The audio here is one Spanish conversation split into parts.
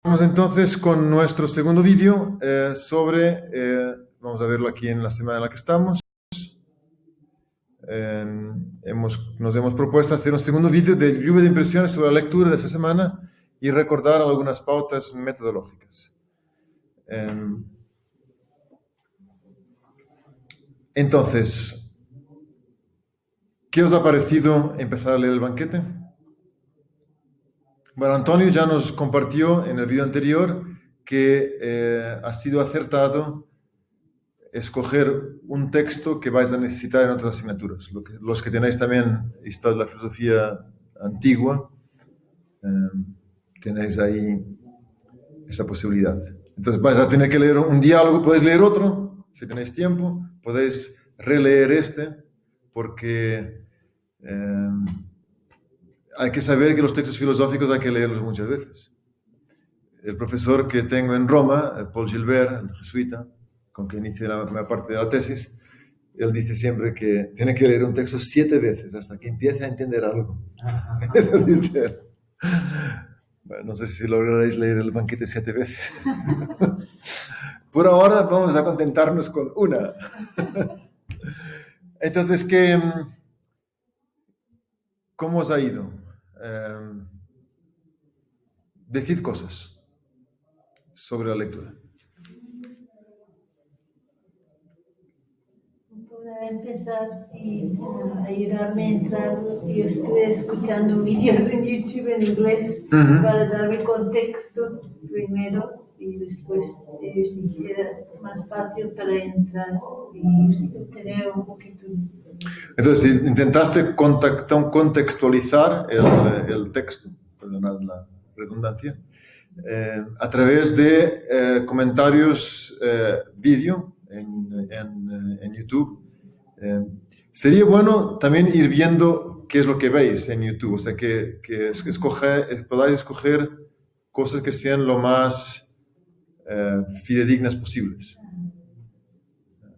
Vamos entonces con nuestro segundo vídeo vamos a verlo aquí en la semana en la que estamos. Nos hemos propuesto hacer un segundo vídeo de lluvia de impresiones sobre la lectura de esta semana y recordar algunas pautas metodológicas. Entonces, ¿qué os ha parecido empezar a leer el banquete? Bueno, Antonio ya nos compartió en el vídeo anterior que ha sido acertado escoger un texto que vais a necesitar en otras asignaturas. Los que tenéis también Historia de la Filosofía Antigua, tenéis ahí esa posibilidad. Entonces vais a tener que leer un diálogo, podéis leer otro, si tenéis tiempo, podéis releer este, porque hay que saber que los textos filosóficos hay que leerlos muchas veces. El profesor que tengo en Roma, Paul Gilbert, el jesuita, con quien hice la parte de la tesis, él dice siempre que tiene que leer un texto 7 veces hasta que empiece a entender algo. Eso dice él. Bueno, no sé si lograréis leer el banquete 7 veces. Por ahora vamos a contentarnos con una. Entonces, ¿cómo os ha ido? Decid cosas sobre la lectura. Para empezar y ayudarme a entrar, yo estuve escuchando vídeos en YouTube en inglés para darme contexto primero y después si era más fácil para entrar y tener un poquito. Entonces, intentaste contextualizar el texto, perdonad la redundancia, a través de comentarios vídeo en YouTube. Sería bueno también ir viendo qué es lo que veis en YouTube, o sea, que podáis escoger cosas que sean lo más fidedignas posibles.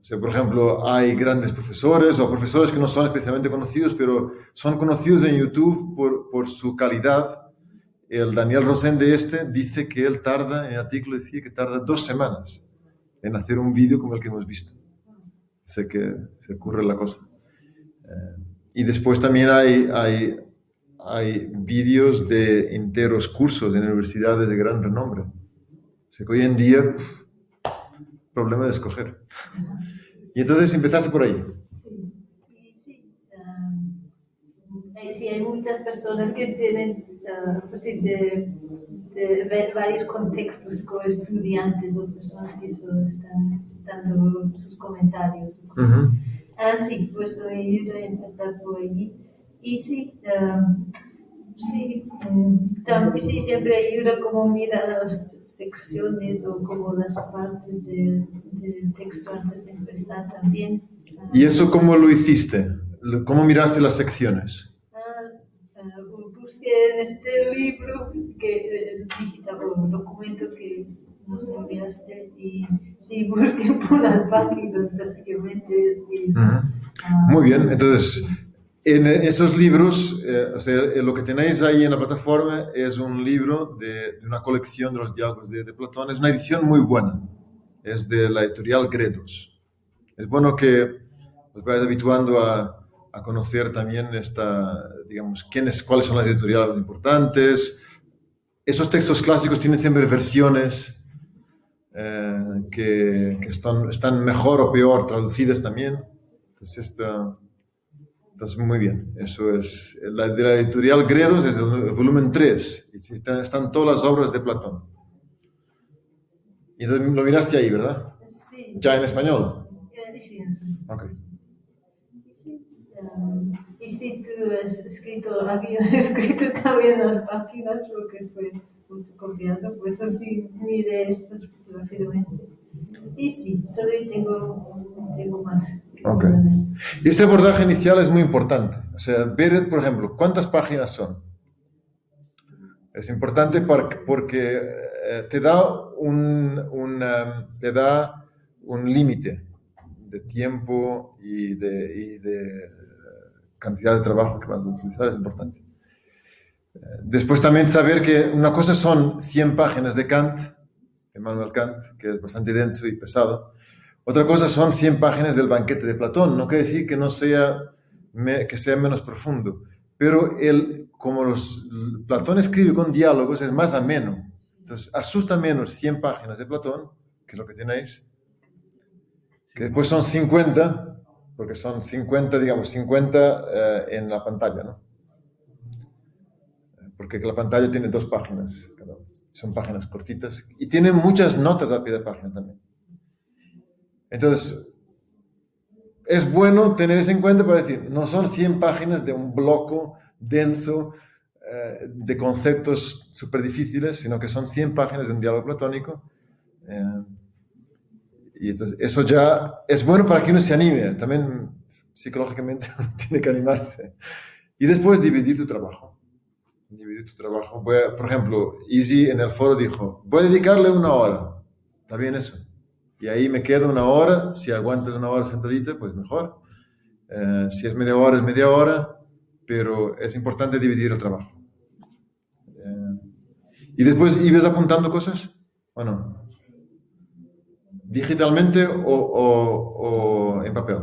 O sea, por ejemplo, hay grandes profesores o profesores que no son especialmente conocidos, pero son conocidos en YouTube por su calidad. El Daniel Rosén dice que él tarda, en el artículo decía que tarda 2 semanas en hacer un vídeo como el que hemos visto. Sé que se ocurre la cosa. Y después también hay vídeos de enteros cursos en universidades de gran renombre. O sea que hoy en día, problema de escoger. Y entonces empezaste por ahí. Sí, hay muchas personas que tienen pues sí, de ver varios contextos como estudiantes o personas que solo están dando sus comentarios. Sí, pues voy a ir a empezar por allí. Y sí, sí, siempre ayuda como mirar las secciones o como las partes del texto antes de empezar también. ¿Y eso cómo lo hiciste? ¿Cómo miraste las secciones? Busqué en este libro digital, un documento que nos enviaste y sí, busqué por las páginas básicamente. Muy bien, entonces en esos libros, o sea, lo que tenéis ahí en la plataforma es un libro de una colección de los diálogos de Platón. Es una edición muy buena, es de la editorial Gredos. Es bueno que os vayáis habituando a conocer también digamos, cuáles son las editoriales importantes. Esos textos clásicos tienen siempre versiones que están mejor o peor traducidas también. Entonces, muy bien. Eso es. De la editorial Gredos es el volumen 3. Y están todas las obras de Platón. Y lo miraste ahí, ¿verdad? Sí. ¿Ya en español? Sí. Ok. Y si tú has escrito también las páginas, lo que fue copiando, pues así mire esto rápidamente. Y sí, todavía tengo más. Ok. Este abordaje inicial es muy importante. O sea, ver, por ejemplo, cuántas páginas son. Es importante porque te da te da un límite de tiempo y de cantidad de trabajo que vas a utilizar. Es importante. Después también saber que una cosa son 100 páginas de Kant, Immanuel Kant, que es bastante denso y pesado. Otra cosa son 100 páginas del banquete de Platón. No quiere decir que no sea, que sea menos profundo, pero como Platón escribe con diálogos, es más ameno. Entonces, asusta menos 100 páginas de Platón, que es lo que tenéis, que después son 50, porque son 50, digamos, 50 en la pantalla, ¿no? Porque la pantalla tiene 2 páginas, son páginas cortitas, y tiene muchas notas a pie de página también. Entonces, es bueno tener eso en cuenta para decir, no son 100 páginas de un bloco denso de conceptos súper difíciles, sino que son 100 páginas de un diálogo platónico. Y entonces eso ya es bueno para que uno se anime, también psicológicamente tiene que animarse. Y después dividir tu trabajo. Por ejemplo, Easy en el foro dijo, voy a dedicarle 1 hora. ¿Está bien eso? Y ahí me quedo 1 hora. Si aguantas 1 hora sentadita, pues mejor. Si es media hora, es media hora. Pero es importante dividir el trabajo. ¿Y después ibas apuntando cosas? ¿O no? ¿Digitalmente o en papel?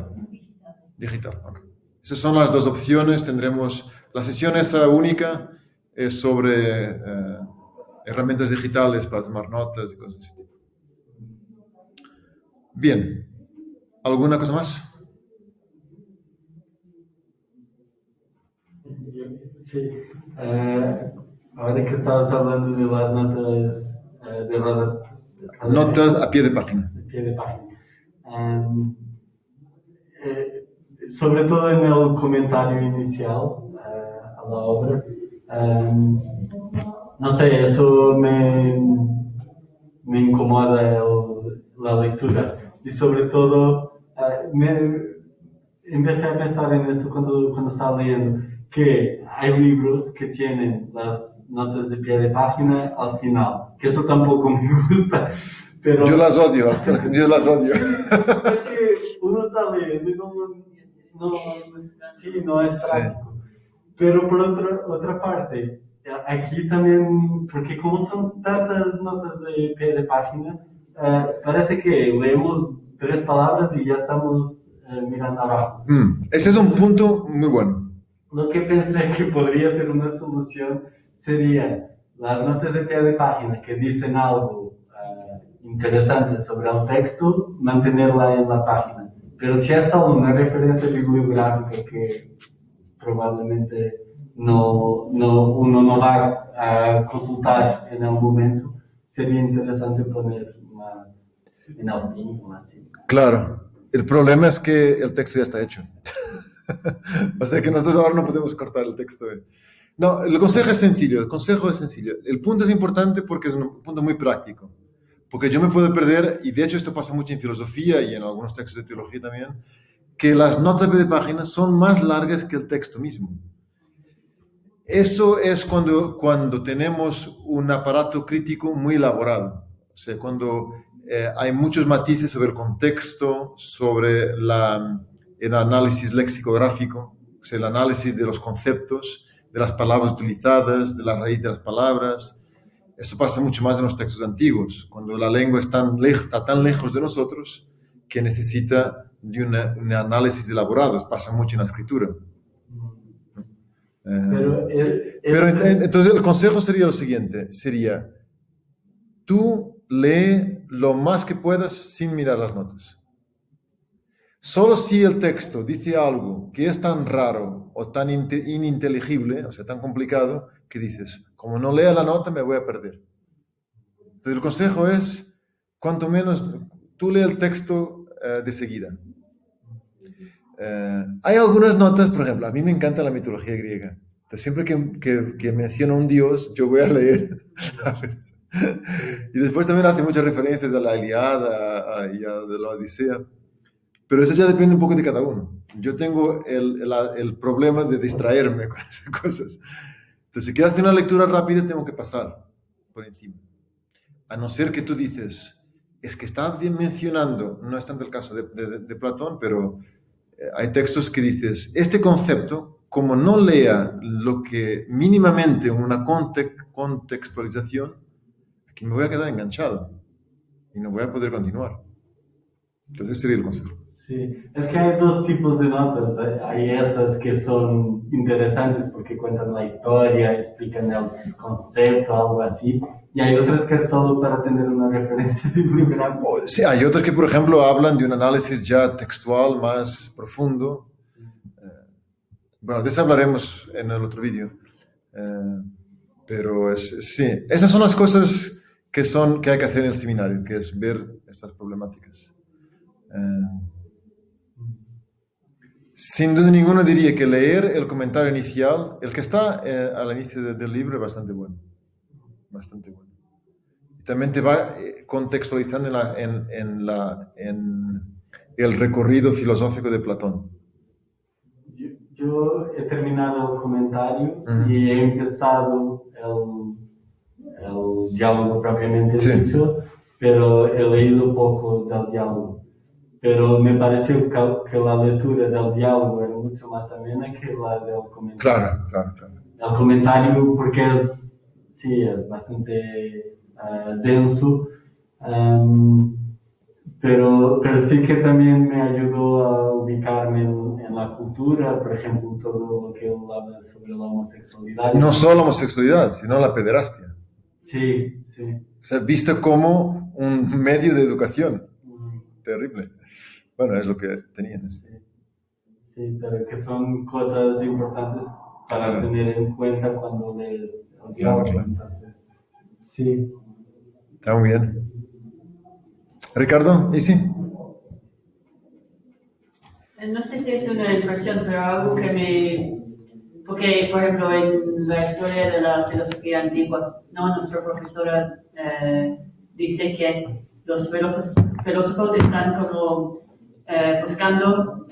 Digital. Okay. Esas son las 2 opciones. Tendremos la sesión esa única es sobre herramientas digitales para tomar notas y cosas así. Bien. ¿Alguna cosa más? Sí. Ahora que estabas hablando de las notas de roda. Notas a pie de página. Pie de página. Sobre todo en el comentario inicial a la obra. No sé, eso me incomoda la lectura. Y sobre todo, empecé a pensar en eso cuando estaba leyendo, que hay libros que tienen las notas de pie de página al final, que eso tampoco me gusta. Pero... Yo las odio, yo las odio. Es que uno está leyendo y no es práctico. Sí. Pero por otra parte, aquí también, porque como son tantas notas de pie de página, parece que leemos 3 palabras y ya estamos mirando abajo. Ese es un punto muy bueno. Lo que pensé que podría ser una solución sería las notas de pie de página que dicen algo interesante sobre el texto, mantenerla en la página. Pero si es solo una referencia bibliográfica que probablemente uno no va a consultar en el momento, sería interesante poner más en el fin o así. Claro, el problema es que el texto ya está hecho. O sea que nosotros ahora no podemos cortar el texto. No, el consejo es sencillo, El punto es importante porque es un punto muy práctico. Porque yo me puedo perder, y de hecho esto pasa mucho en filosofía y en algunos textos de teología también, que las notas de página son más largas que el texto mismo. Eso es cuando tenemos un aparato crítico muy elaborado. O sea, cuando hay muchos matices sobre el contexto, sobre el análisis lexicográfico, o sea, el análisis de los conceptos, de las palabras utilizadas, de la raíz de las palabras. Eso pasa mucho más en los textos antiguos, cuando la lengua está tan lejos de nosotros que necesita de un análisis elaborado. Pasa mucho en la escritura. Pero entonces el consejo sería lo siguiente, tú lee lo más que puedas sin mirar las notas. Solo si el texto dice algo que es tan raro o tan ininteligible, o sea, tan complicado, que dices, como no lea la nota me voy a perder. Entonces el consejo es, cuanto menos, tú lee el texto de seguida. Hay algunas notas, por ejemplo, a mí me encanta la mitología griega. Entonces, siempre que menciona un dios, yo voy a leer. Y después también hace muchas referencias a la Ilíada y a la Odisea. Pero eso ya depende un poco de cada uno. Yo tengo el problema de distraerme con esas cosas. Entonces, si quiero hacer una lectura rápida, tengo que pasar por encima. A no ser que tú dices, es que está mencionando, no es tanto el caso de Platón, pero hay textos que dices, este concepto como no lea lo que mínimamente una contextualización, aquí me voy a quedar enganchado y no voy a poder continuar. Entonces, ese sería el consejo. Sí, es que hay dos tipos de notas. Hay esas que son interesantes porque cuentan la historia, explican el concepto, algo así. Y hay otras que es solo para tener una referencia bibliográfica. Sí, hay otras que, por ejemplo, hablan de un análisis ya textual más profundo. Bueno, de eso hablaremos en el otro vídeo. Pero sí, esas son las cosas que hay que hacer en el seminario, que es ver estas problemáticas. Sin duda ninguna diría que leer el comentario inicial, el que está al inicio del libro, es bastante bueno. Bastante bueno. Y también te va contextualizando en el recorrido filosófico de Platón. Yo he terminado el comentario y he empezado el diálogo propiamente dicho, pero he leído poco del diálogo. Pero me pareció que la lectura del diálogo era mucho más amena que la del comentario. Claro. El comentario, porque es bastante denso, pero sí que también me ayudó a ubicarme en la cultura, por ejemplo, todo lo que él habla sobre la homosexualidad. No solo homosexualidad, sino la pederastia. Sí. O sea, vista como un medio de educación. Terrible. Bueno, es lo que tenían. Sí, pero que son cosas importantes para tener en cuenta cuando lees el diálogo. Claro. Entonces, sí. Está muy bien. Ricardo, ¿y sí? No sé si es una impresión, pero algo que porque, por ejemplo, en la historia de la filosofía antigua, ¿no? Nuestra profesora dice que los filósofos están como buscando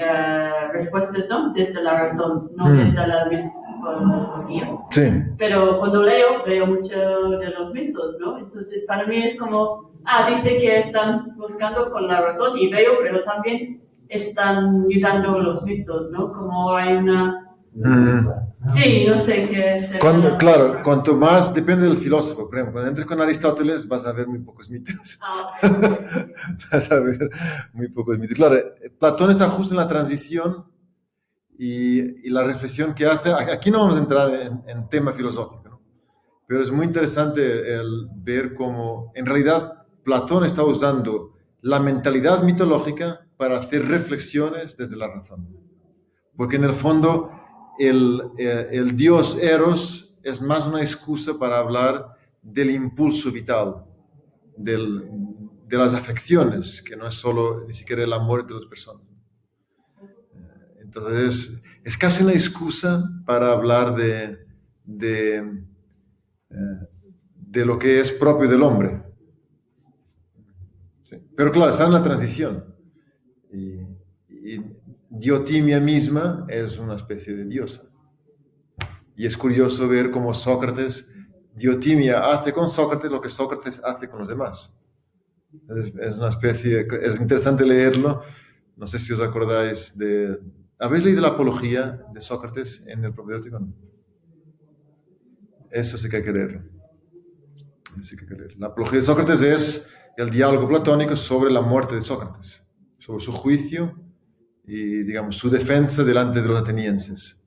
respuestas, ¿no? Desde la razón, no desde la mitología. Sí. Pero cuando veo mucho de los mitos, ¿no? Entonces, para mí es como, dice que están buscando con la razón y veo, pero también están usando los mitos, ¿no? Como hay una... Sí, no sé qué es. Claro, cuanto más depende del filósofo. Por ejemplo, cuando entres con Aristóteles vas a ver muy pocos mitos. Okay. Vas a ver muy pocos mitos. Claro, Platón está justo en la transición y la reflexión que hace. Aquí no vamos a entrar en tema filosófico, ¿no? Pero es muy interesante el ver cómo en realidad Platón está usando la mentalidad mitológica para hacer reflexiones desde la razón. Porque en el fondo el dios Eros es más una excusa para hablar del impulso vital, de las afecciones, que no es solo ni siquiera el amor entre las personas. Entonces es casi una excusa para hablar de lo que es propio del hombre. Sí. Pero claro, está en la transición. Y Diotimia misma es una especie de diosa. Y es curioso ver cómo Diotimia hace con Sócrates lo que Sócrates hace con los demás. Es una especie, es interesante leerlo. No sé si os acordáis ¿habéis leído la apología de Sócrates en el Propedéutico? No. Eso sí que hay que leerlo. La apología de Sócrates es el diálogo platónico sobre la muerte de Sócrates, sobre su juicio y, digamos, su defensa delante de los atenienses.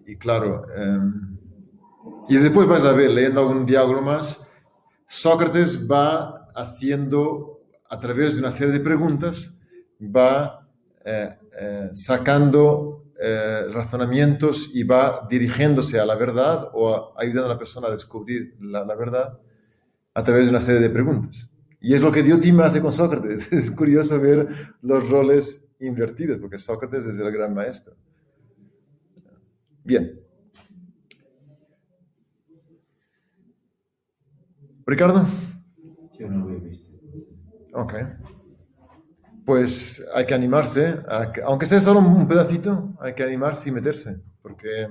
Y claro, y después vais a ver, leyendo algún diálogo más, Sócrates va haciendo, a través de una serie de preguntas, va sacando razonamientos y va dirigiéndose a la verdad o ayudando a la persona a descubrir la verdad a través de una serie de preguntas. Y es lo que Diotima hace con Sócrates. Es curioso ver los roles invertidos, porque Sócrates es el gran maestro. Bien. ¿Ricardo? Yo no lo he visto. Ok. Pues hay que animarse, aunque sea solo un pedacito, hay que animarse y meterse, porque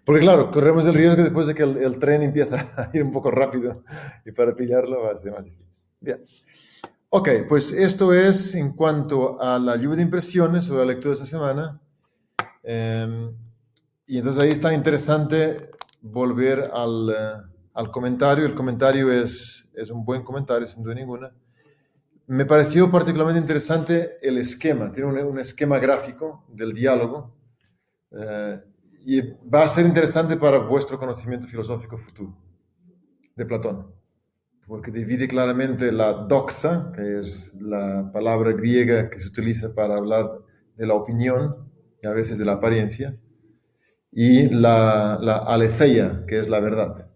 claro, corremos el riesgo después de que el tren empieza a ir un poco rápido y para pillarlo va a ser más difícil. Bien. Ok, pues esto es en cuanto a la lluvia de impresiones sobre la lectura de esta semana. Y entonces ahí está interesante volver al comentario. El comentario es un buen comentario, sin duda ninguna. Me pareció particularmente interesante el esquema. Tiene un esquema gráfico del diálogo y va a ser interesante para vuestro conocimiento filosófico futuro de Platón, porque divide claramente la doxa, que es la palabra griega que se utiliza para hablar de la opinión y a veces de la apariencia, y la aletheia, que es la verdad,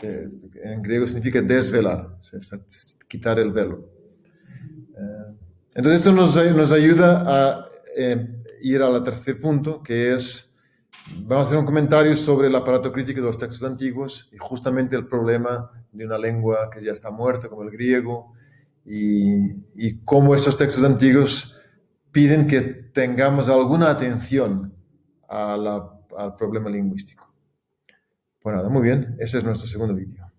que en griego significa desvelar, es quitar el velo. Entonces esto nos ayuda a ir al tercer punto, que es, vamos a hacer un comentario sobre el aparato crítico de los textos antiguos y justamente el problema de una lengua que ya está muerta, como el griego, y cómo esos textos antiguos piden que tengamos alguna atención al problema lingüístico. Pues nada, muy bien, ese es nuestro segundo vídeo.